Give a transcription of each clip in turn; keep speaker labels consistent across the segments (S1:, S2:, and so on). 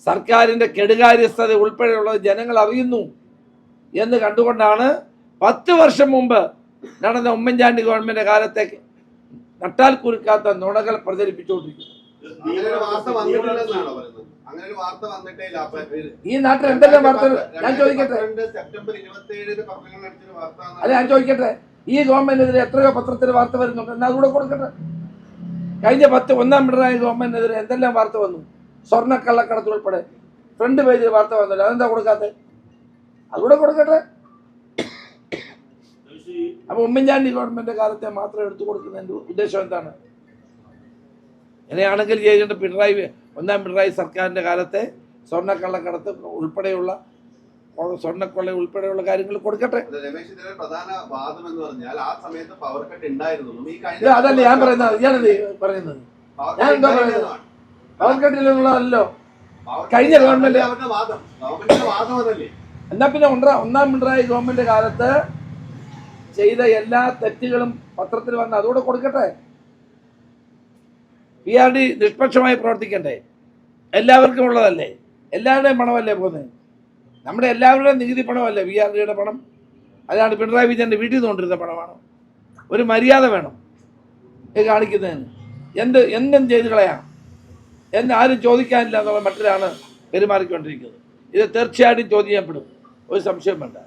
S1: സർക്കാരിൻ്റെ കെടുകാര്യസ്ഥത ഉൾപ്പെടെയുള്ളത് ജനങ്ങൾ അറിയുന്നു എന്ന് കണ്ടുകൊണ്ടാണ് 10 വർഷം മുമ്പ് നടന്ന ഉമ്മൻചാണ്ടി ഗവൺമെൻറ് കാലത്തേക്ക് നട്ടാൽ കുരുക്കാത്ത നുണകൾ പ്രചരിപ്പിച്ചുകൊണ്ടിരിക്കുന്നത്. ഈ നാട്ടിൽ എന്തെല്ലാം വാർത്തകൾ ഞാൻ ചോദിക്കട്ടെ, അല്ല ഞാൻ ചോദിക്കട്ടെ, ഈ ഗവൺമെന്റിനെതിരെ എത്രയോ പത്രത്തിൽ വാർത്ത വരുന്നുണ്ട്, എന്നാൽ അതുകൂടെ കൊടുക്കട്ടെ. കഴിഞ്ഞ 1 പിണറായി ഗവൺമെന്റിനെതിരെ എന്തെല്ലാം വാർത്ത വന്നു, സ്വർണ്ണക്കള്ളക്കടത്ത് ഉൾപ്പെടെ ഫ്രണ്ട് പേജിൽ വാർത്ത വന്നല്ലോ, അതെന്താ കൊടുക്കാത്തത്? അതുകൂടെ കൊടുക്കട്ടെ. അപ്പൊ ഉമ്മൻചാണ്ടി ഗവൺമെന്റ് കാലത്തെ മാത്രം എടുത്തു കൊടുക്കുന്നതിന്റെ ഉദ്ദേശം എന്താണ്? ഇങ്ങനെയാണെങ്കിൽ ചെയ്യേണ്ട 1 പിണറായി സർക്കാരിന്റെ കാലത്തെ സ്വർണ്ണക്കള്ളക്കടത്ത് ഉൾപ്പെടെയുള്ള സ്വർണ്ണക്കൊള്ള ഉൾപ്പെടെയുള്ള കാര്യങ്ങൾ കൊടുക്കട്ടെ. അതല്ലേ ഞാൻ പറയുന്നത്, ഞാനത് പറയുന്നത്. ഞാൻ എന്താ പറയുന്നത്? പവർ കട്ടിലുള്ളതല്ലോ കഴിഞ്ഞ ഗവൺമെന്റ്. എന്നാ പിന്നെ 1 പിണറായി ഗവൺമെന്റ് കാലത്ത് ചെയ്ത എല്ലാ തെറ്റുകളും പത്രത്തിൽ വന്ന് അതുകൂടെ കൊടുക്കട്ടെ. PRD നിഷ്പക്ഷമായി പ്രവർത്തിക്കണ്ടേ? എല്ലാവർക്കും ഉള്ളതല്ലേ, എല്ലാവരുടെയും പണമല്ലേ പോകുന്നത്, നമ്മുടെ എല്ലാവരുടെയും നികുതി പണമല്ലേ PRDയുടെ പണം. അതാണ് പിണറായി വിജയൻ്റെ വീട്ടിൽ നിന്നുകൊണ്ടിരുന്ന പണമാണ്. ഒരു മര്യാദ വേണം ഇത് കാണിക്കുന്നതിന്. എന്തും ചെയ്ത് കളയാം എന്ന് ആരും ചോദിക്കാനില്ല എന്നുള്ള മട്ടിലാണ് പെരുമാറിക്കൊണ്ടിരിക്കുന്നത്. ഇത് തീർച്ചയായിട്ടും ചോദ്യം ചെയ്യപ്പെടും, ഒരു സംശയം വേണ്ട.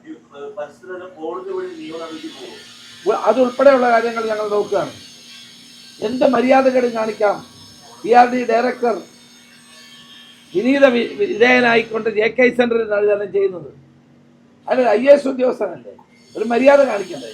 S1: അതുൾപ്പെടെയുള്ള കാര്യങ്ങൾ ഞങ്ങൾ നോക്കുകയാണ്. എന്ത് മര്യാദകേട് കാണിക്കാം. PRD ഡയറക്ടർ വിനീത വിധേയനായിക്കൊണ്ട് JK സെന്ററിൽ നൽകുകയാണ് ചെയ്യുന്നത്. അല്ല, IAS ഉദ്യോഗസ്ഥനല്ലേ, ഒരു മര്യാദ കാണിക്കണ്ടേ?